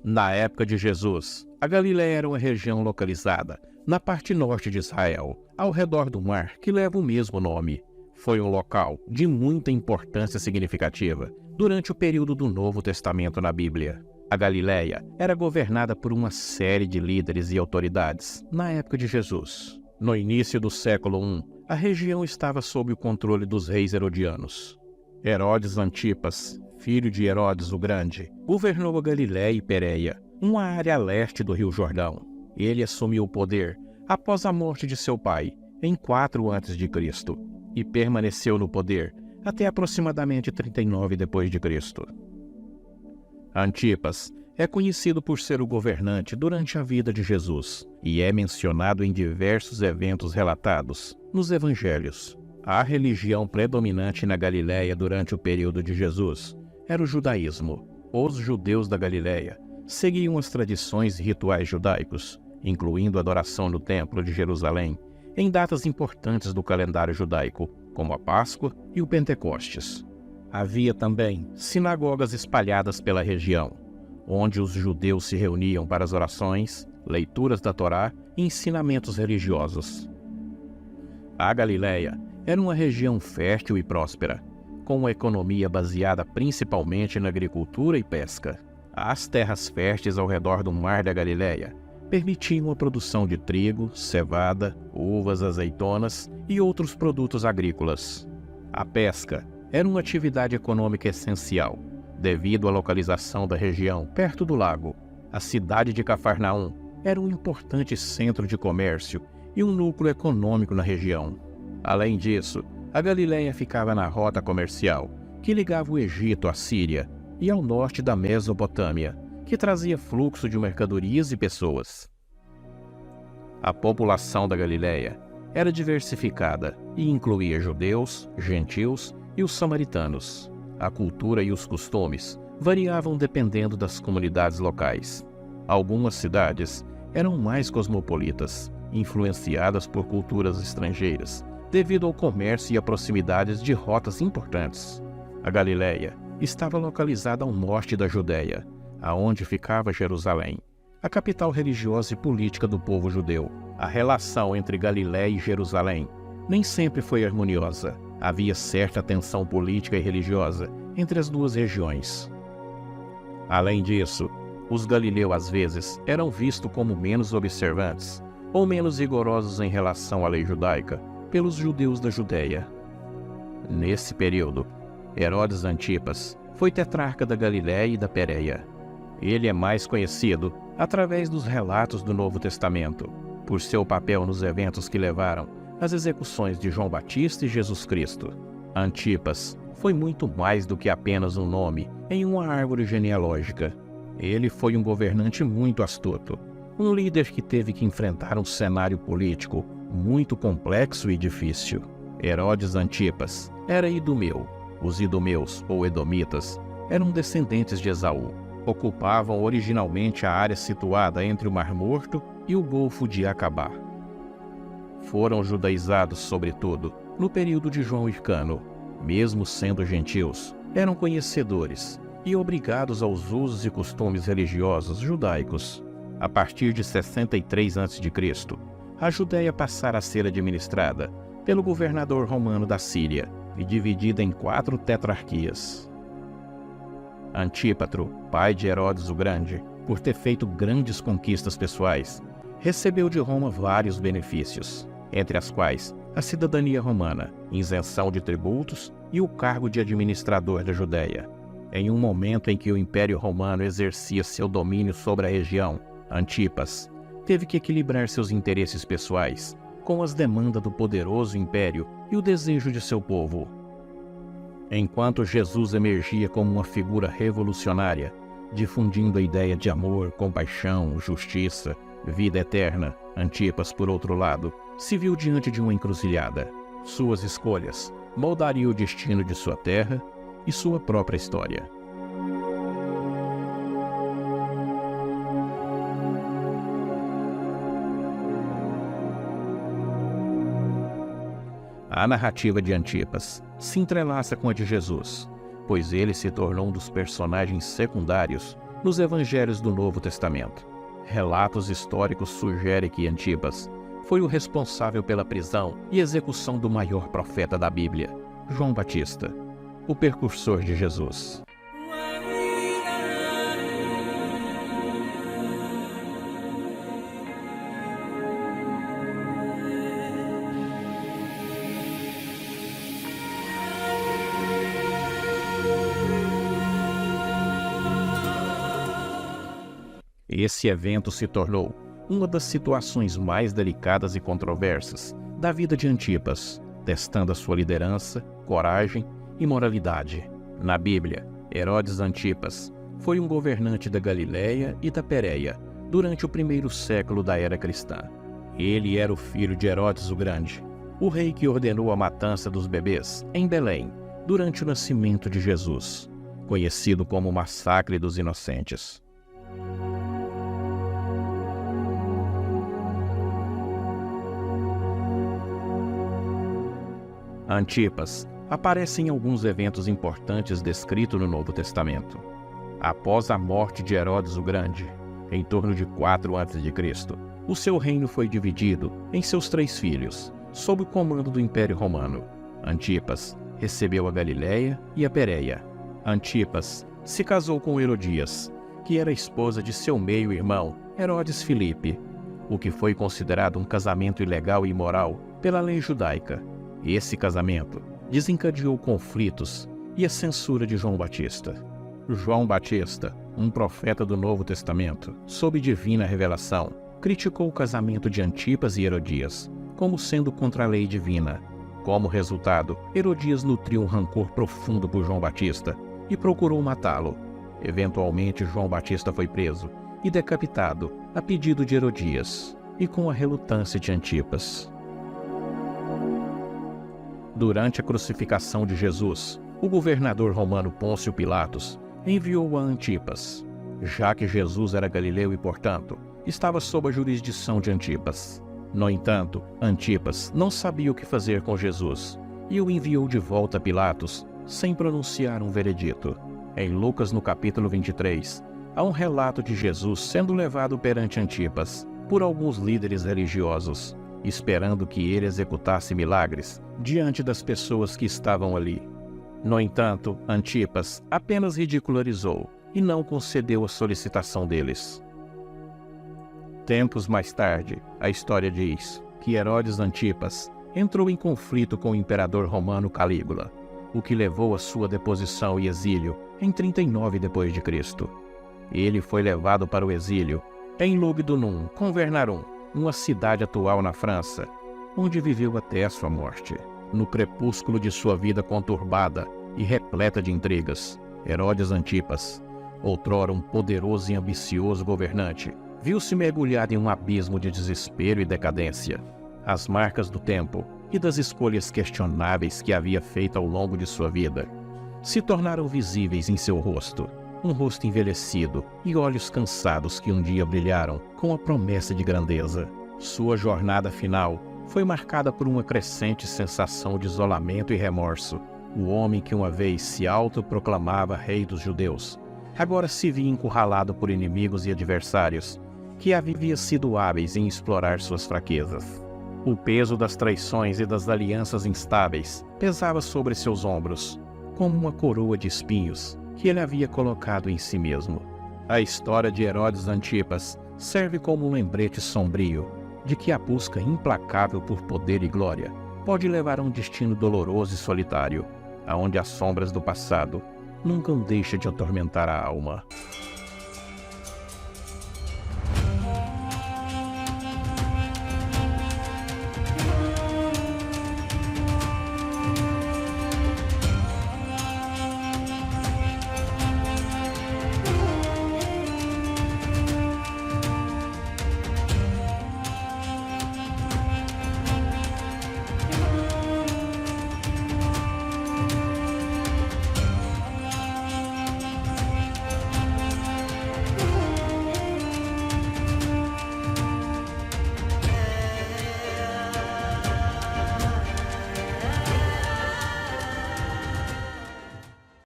Na época de Jesus, a Galiléia era uma região localizada na parte norte de Israel, ao redor do mar que leva o mesmo nome. Foi um local de muita importância significativa durante o período do Novo Testamento na Bíblia. A Galiléia era governada por uma série de líderes e autoridades na época de Jesus. No início do século I, a região estava sob o controle dos reis herodianos. Herodes Antipas, filho de Herodes o Grande, governou a Galiléia e Pérea, uma área a leste do Rio Jordão. Ele assumiu o poder após a morte de seu pai, em 4 a.C., e permaneceu no poder até aproximadamente 39 d.C. Antipas é conhecido por ser o governante durante a vida de Jesus e é mencionado em diversos eventos relatados nos evangelhos. A religião predominante na Galiléia durante o período de Jesus era o judaísmo. Os judeus da Galiléia seguiam as tradições e rituais judaicos, incluindo a adoração no Templo de Jerusalém, em datas importantes do calendário judaico, como a Páscoa e o Pentecostes. Havia também sinagogas espalhadas pela região, onde os judeus se reuniam para as orações, leituras da Torá e ensinamentos religiosos. A Galiléia era uma região fértil e próspera, com uma economia baseada principalmente na agricultura e pesca. As terras férteis ao redor do Mar da Galiléia permitiam a produção de trigo, cevada, uvas, azeitonas e outros produtos agrícolas. A pesca era uma atividade econômica essencial, devido à localização da região perto do lago. A cidade de Cafarnaum era um importante centro de comércio e um núcleo econômico na região. Além disso, a Galiléia ficava na rota comercial que ligava o Egito à Síria e ao norte da Mesopotâmia, que trazia fluxo de mercadorias e pessoas. A população da Galiléia era diversificada e incluía judeus, gentios e os samaritanos. A cultura e os costumes variavam dependendo das comunidades locais. Algumas cidades eram mais cosmopolitas, influenciadas por culturas estrangeiras, devido ao comércio e a proximidades de rotas importantes. A Galiléia estava localizada ao norte da Judéia, aonde ficava Jerusalém, a capital religiosa e política do povo judeu. A relação entre Galiléia e Jerusalém nem sempre foi harmoniosa. Havia certa tensão política e religiosa entre as duas regiões. Além disso, os galileus às vezes eram vistos como menos observantes ou menos rigorosos em relação à lei judaica pelos judeus da Judéia. Nesse período, Herodes Antipas foi tetrarca da Galiléia e da Pérea. Ele é mais conhecido através dos relatos do Novo Testamento, por seu papel nos eventos que levaram às execuções de João Batista e Jesus Cristo. Antipas foi muito mais do que apenas um nome em uma árvore genealógica. Ele foi um governante muito astuto, um líder que teve que enfrentar um cenário político muito complexo e difícil. Herodes Antipas era idumeu. Os idumeus, ou edomitas, eram descendentes de Esaú. Ocupavam originalmente a área situada entre o Mar Morto e o Golfo de Acabá. Foram judaizados, sobretudo, no período de João Hircano. Mesmo sendo gentios, eram conhecedores e obrigados aos usos e costumes religiosos judaicos. A partir de 63 a.C., a Judéia passara a ser administrada pelo governador romano da Síria e dividida em 4 tetrarquias. Antípatro, pai de Herodes o Grande, por ter feito grandes conquistas pessoais, recebeu de Roma vários benefícios, entre as quais a cidadania romana, isenção de tributos e o cargo de administrador da Judéia. Em um momento em que o Império Romano exercia seu domínio sobre a região, Antipas teve que equilibrar seus interesses pessoais com as demandas do poderoso império e o desejo de seu povo. Enquanto Jesus emergia como uma figura revolucionária, difundindo a ideia de amor, compaixão, justiça, vida eterna, Antipas, por outro lado, se viu diante de uma encruzilhada. Suas escolhas moldariam o destino de sua terra e sua própria história. A narrativa de Antipas se entrelaça com a de Jesus, pois ele se tornou um dos personagens secundários nos evangelhos do Novo Testamento. Relatos históricos sugerem que Antipas foi o responsável pela prisão e execução do maior profeta da Bíblia, João Batista, o precursor de Jesus. Esse evento se tornou uma das situações mais delicadas e controversas da vida de Antipas, testando a sua liderança, coragem e moralidade. Na Bíblia, Herodes Antipas foi um governante da Galileia e da Pérea durante o primeiro século da era cristã. Ele era o filho de Herodes o Grande, o rei que ordenou a matança dos bebês em Belém durante o nascimento de Jesus, conhecido como o Massacre dos Inocentes. Antipas aparece em alguns eventos importantes descritos no Novo Testamento. Após a morte de Herodes o Grande, em torno de 4 a.C., o seu reino foi dividido em seus 3 filhos, sob o comando do Império Romano. Antipas recebeu a Galileia e a Pérea. Antipas se casou com Herodias, que era esposa de seu meio-irmão, Herodes Filipe, o que foi considerado um casamento ilegal e imoral pela lei judaica. Esse casamento desencadeou conflitos e a censura de João Batista. João Batista, um profeta do Novo Testamento, sob divina revelação, criticou o casamento de Antipas e Herodias, como sendo contra a lei divina. Como resultado, Herodias nutriu um rancor profundo por João Batista e procurou matá-lo. Eventualmente, João Batista foi preso e decapitado a pedido de Herodias e com a relutância de Antipas. Durante a crucificação de Jesus, o governador romano Pôncio Pilatos enviou a Antipas, já que Jesus era galileu e, portanto, estava sob a jurisdição de Antipas. No entanto, Antipas não sabia o que fazer com Jesus e o enviou de volta a Pilatos sem pronunciar um veredito. Em Lucas, no capítulo 23, há um relato de Jesus sendo levado perante Antipas por alguns líderes religiosos, esperando que ele executasse milagres diante das pessoas que estavam ali. No entanto, Antipas apenas ridicularizou e não concedeu a solicitação deles. Tempos mais tarde, a história diz que Herodes Antipas entrou em conflito com o imperador romano Calígula, o que levou a sua deposição e exílio em 39 d.C. Ele foi levado para o exílio em Lugdunum, com Vernarum, uma cidade atual na França, onde viveu até a sua morte. No crepúsculo de sua vida conturbada e repleta de intrigas, Herodes Antipas, outrora um poderoso e ambicioso governante, viu-se mergulhado em um abismo de desespero e decadência. As marcas do tempo e das escolhas questionáveis que havia feito ao longo de sua vida se tornaram visíveis em seu rosto. Um rosto envelhecido e olhos cansados que um dia brilharam com a promessa de grandeza. Sua jornada final foi marcada por uma crescente sensação de isolamento e remorso. O homem que uma vez se autoproclamava rei dos judeus, agora se via encurralado por inimigos e adversários que haviam sido hábeis em explorar suas fraquezas. O peso das traições e das alianças instáveis pesava sobre seus ombros, como uma coroa de espinhos que ele havia colocado em si mesmo. A história de Herodes Antipas serve como um lembrete sombrio de que a busca implacável por poder e glória pode levar a um destino doloroso e solitário, aonde as sombras do passado nunca deixam de atormentar a alma.